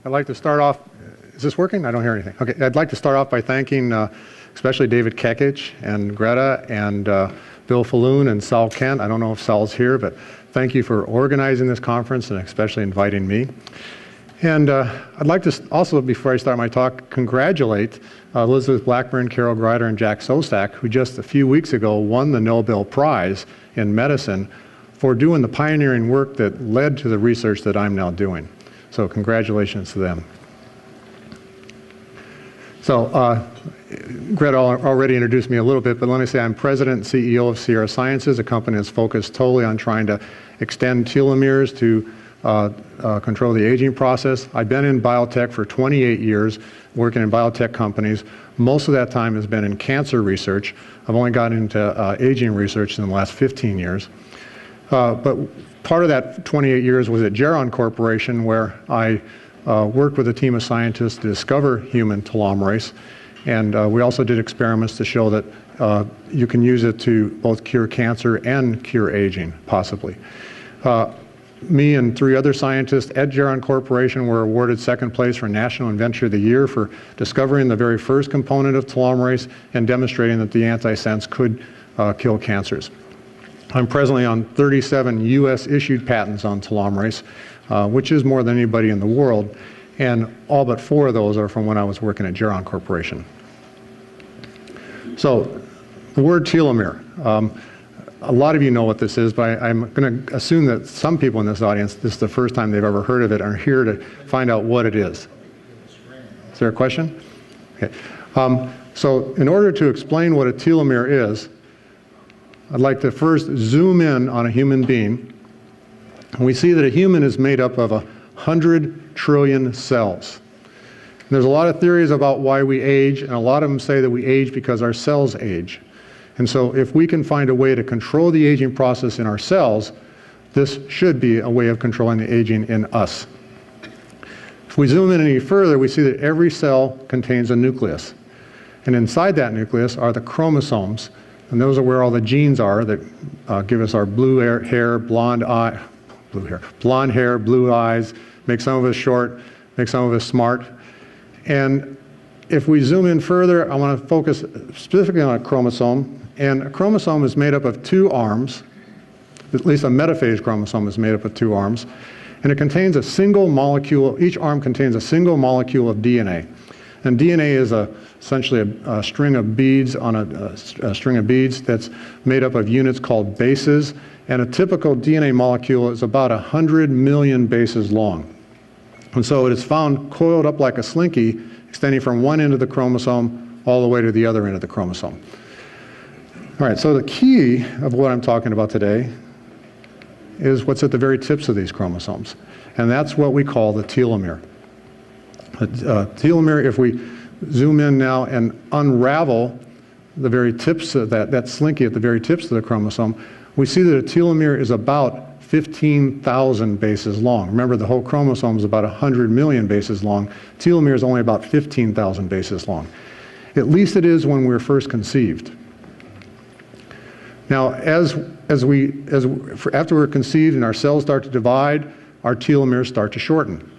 I'd like to start off, is this working? I don't hear anything. Okay, I'd like to start off by thanking especially David Kekich and Greta and Bill Falloon and Sal Kent. I don't know if Sal's here, but thank you for organizing this conference and especially inviting me. And I'd like to also, before I start my talk, congratulate Elizabeth Blackburn, Carol Greider, and Jack Sosak, who just a few weeks ago won the Nobel Prize in medicine for doing the pioneering work that led to the research that I'm now doing. So congratulations to them. So Greta already introduced me a little bit, but let me say I'm president and CEO of Sierra Sciences, a company that's focused totally on trying to extend telomeres to control the aging process. I've been in biotech for 28 years, working in biotech companies. Most of that time has been in cancer research. I've only gotten into aging research in the last 15 years. But part of that 28 years was at Geron Corporation, where I worked with a team of scientists to discover human telomerase. And we also did experiments to show that you can use it to both cure cancer and cure aging, possibly. Me and 3 other scientists at Geron Corporation were awarded second place for National Inventor of the Year for discovering the very first component of telomerase and demonstrating that the antisense could kill cancers. I'm presently on 37 US issued patents on telomerase, which is more than anybody in the world, and all but 4 of those are from when I was working at Geron Corporation. So the word telomere. A lot of you know what this is, but I'm going to assume that some people in this audience, this is the first time they've ever heard of it, are here to find out what it is. Is there a question? Okay. So in order to explain what a telomere is, I'd like to first zoom in on a human being. And we see that a human is made up of 100 trillion cells. And there's a lot of theories about why we age, and a lot of them say that we age because our cells age. And so if we can find a way to control the aging process in our cells, this should be a way of controlling the aging in us. If we zoom in any further, we see that every cell contains a nucleus. And inside that nucleus are the chromosomes, and those are where all the genes are that give us our blue hair, blonde hair, blue eyes, make some of us short, make some of us smart. And if we zoom in further, I want to focus specifically on a chromosome. And a chromosome is made up of 2 arms, at least a metaphase chromosome is made up of 2 arms, and it contains a single molecule, each arm contains a single molecule of DNA. And DNA is essentially a string of beads on a string of beads that's made up of units called bases, and a typical DNA molecule is about 100 million bases long. And so it is found coiled up like a slinky, extending from one end of the chromosome all the way to the other end of the chromosome. All right, so the key of what I'm talking about today is what's at the very tips of these chromosomes, and that's what we call the telomere. Telomere, if we zoom in now and unravel the very tips of that slinky at the very tips of the chromosome, we see that a telomere is about 15,000 bases long. Remember, the whole chromosome is about 100 million bases long. Telomere is only about 15,000 bases long. At least it is when we're first conceived. Now, after we're conceived and our cells start to divide, our telomeres start to shorten.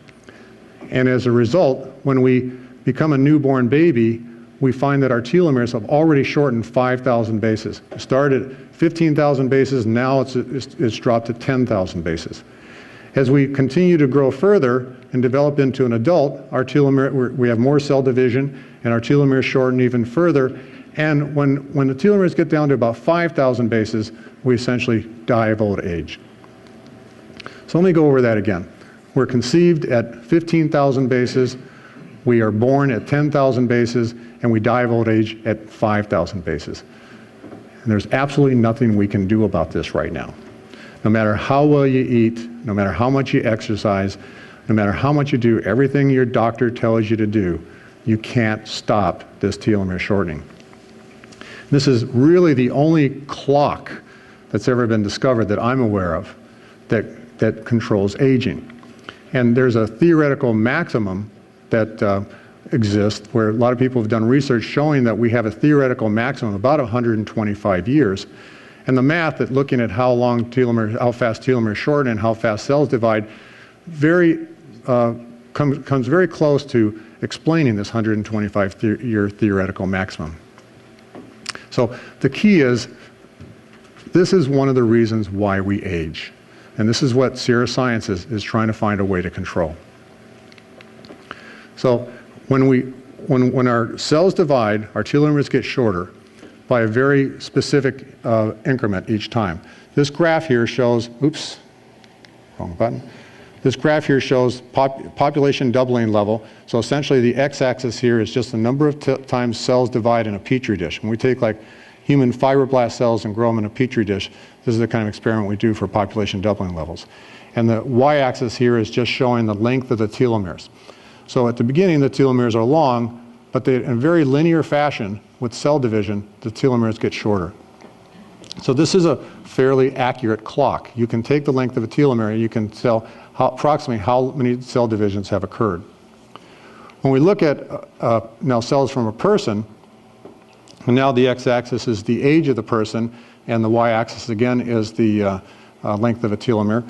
And as a result, when we become a newborn baby, we find that our telomeres have already shortened 5,000 bases. It started at 15,000 bases, now it's dropped to 10,000 bases. As we continue to grow further and develop into an adult, our telomere, we have more cell division, and our telomeres shorten even further. And when the telomeres get down to about 5,000 bases, we essentially die of old age. So let me go over that again. We're conceived at 15,000 bases, we are born at 10,000 bases, and we die of old age at 5,000 bases. And there's absolutely nothing we can do about this right now. No matter how well you eat, no matter how much you exercise, no matter how much you do everything your doctor tells you to do, you can't stop this telomere shortening. This is really the only clock that's ever been discovered that I'm aware of that controls aging. And there's a theoretical maximum that exists where a lot of people have done research showing that we have a theoretical maximum of about 125 years. And the math that looking at how fast telomeres shorten and how fast cells divide very comes very close to explaining this 125-year theoretical maximum. So the key is, this is one of the reasons why we age. And this is what Sierra Science is trying to find a way to control. So when our cells divide, our telomeres get shorter by a very specific increment each time. This graph here shows, oops, wrong button. This graph here shows population doubling level. So essentially the x-axis here is just the number of times cells divide in a petri dish. When we take like human fibroblast cells and grow them in a petri dish, this is the kind of experiment we do for population doubling levels. And the y-axis here is just showing the length of the telomeres. So at the beginning the telomeres are long, but in a very linear fashion with cell division, the telomeres get shorter. So this is a fairly accurate clock. You can take the length of a telomere and you can tell approximately how many cell divisions have occurred. When we look at now cells from a person, and now the x-axis is the age of the person, and the y-axis again is the length of a telomere,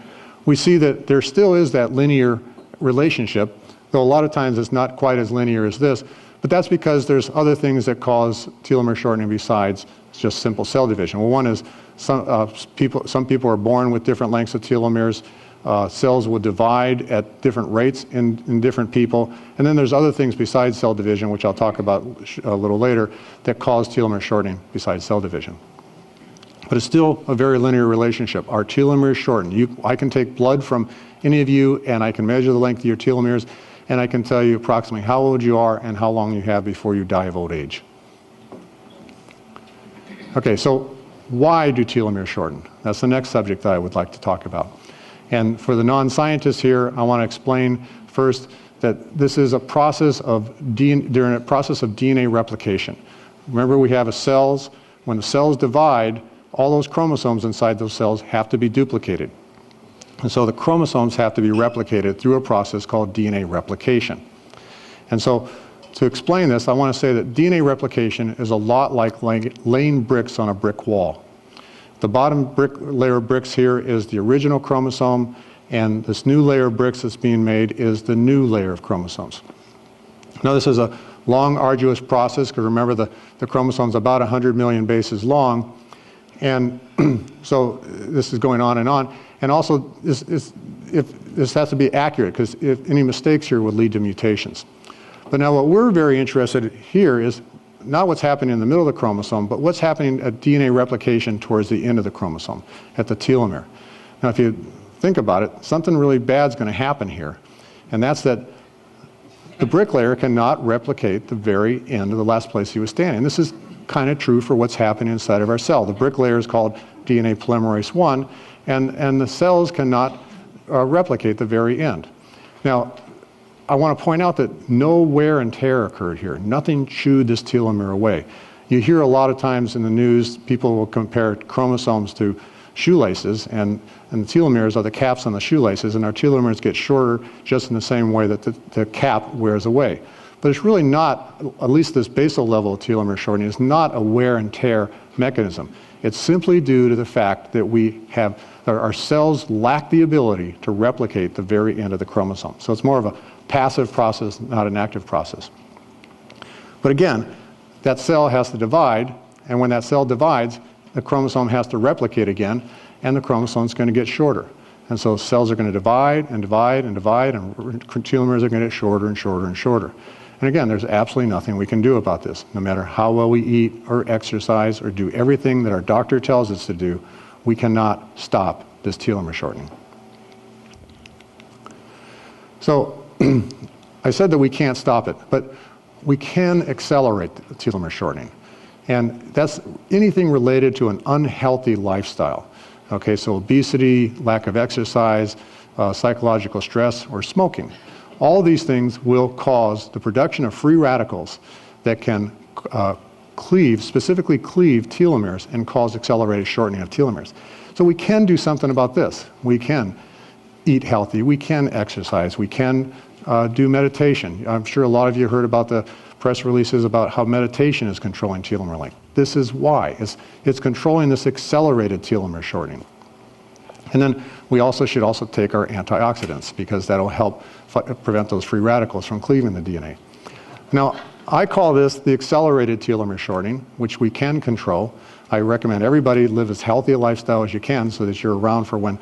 we see that there still is that linear relationship, though a lot of times it's not quite as linear as this, but that's because there's other things that cause telomere shortening besides just simple cell division. Well, one is some people are born with different lengths of telomeres. Cells will divide at different rates in different people. And then there's other things besides cell division, which I'll talk about a little later, that cause telomere shortening besides cell division. But it's still a very linear relationship. Our telomeres shorten. I can take blood from any of you and I can measure the length of your telomeres and I can tell you approximately how old you are and how long you have before you die of old age. Okay, so why do telomeres shorten? That's the next subject that I would like to talk about. And for the non-scientists here, I want to explain first that this is a process of DNA replication. Remember, we have cells. When the cells divide, all those chromosomes inside those cells have to be duplicated. And so the chromosomes have to be replicated through a process called DNA replication. And so to explain this, I want to say that DNA replication is a lot like laying bricks on a brick wall. The bottom layer of bricks here is the original chromosome, and this new layer of bricks that's being made is the new layer of chromosomes. Now this is a long, arduous process, because remember the chromosome's about 100 million bases long, and so this is going on. And also this has to be accurate, because if any mistakes here would lead to mutations. But now what we're very interested in here is not what's happening in the middle of the chromosome, but what's happening at DNA replication towards the end of the chromosome, at the telomere. Now if you think about it, something really bad is going to happen here, and that's that the brick layer cannot replicate the very end of the last place he was standing. This is kind of true for what's happening inside of our cell. The brick layer is called DNA polymerase I, and the cells cannot replicate the very end. Now, I want to point out that no wear and tear occurred here. Nothing chewed this telomere away. You hear a lot of times in the news, people will compare chromosomes to shoelaces, and the telomeres are the caps on the shoelaces, and our telomeres get shorter just in the same way that the cap wears away. But it's really not, at least this basal level of telomere shortening is not a wear and tear mechanism. It's simply due to the fact that our cells lack the ability to replicate the very end of the chromosome. So it's more of a passive process, not an active process. But again, that cell has to divide, and when that cell divides, the chromosome has to replicate again, and the chromosome is going to get shorter. And so cells are going to divide and divide and divide, and telomeres are going to get shorter and shorter and shorter. And again, there's absolutely nothing we can do about this. No matter how well we eat or exercise or do everything that our doctor tells us to do, we cannot stop this telomere shortening. So I said that we can't stop it, but we can accelerate the telomere shortening. And that's anything related to an unhealthy lifestyle. Okay, so obesity, lack of exercise, psychological stress, or smoking. All these things will cause the production of free radicals that can specifically cleave telomeres and cause accelerated shortening of telomeres. So we can do something about this. We can eat healthy, we can exercise, we can do meditation. I'm sure a lot of you heard about the press releases about how meditation is controlling telomere length. This is why. It's controlling this accelerated telomere shortening. And then we should also take our antioxidants, because that'll help prevent those free radicals from cleaving the DNA. Now, I call this the accelerated telomere shortening, which we can control. I recommend everybody live as healthy a lifestyle as you can so that you're around for when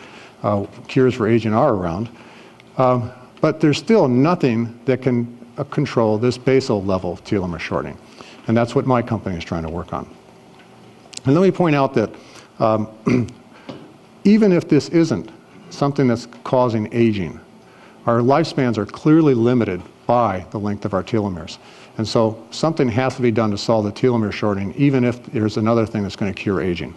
cures for aging are around. But there's still nothing that can control this basal level of telomere shortening. And that's what my company is trying to work on. And let me point out that even if this isn't something that's causing aging, our lifespans are clearly limited by the length of our telomeres. And so something has to be done to solve the telomere shortening, even if there's another thing that's going to cure aging.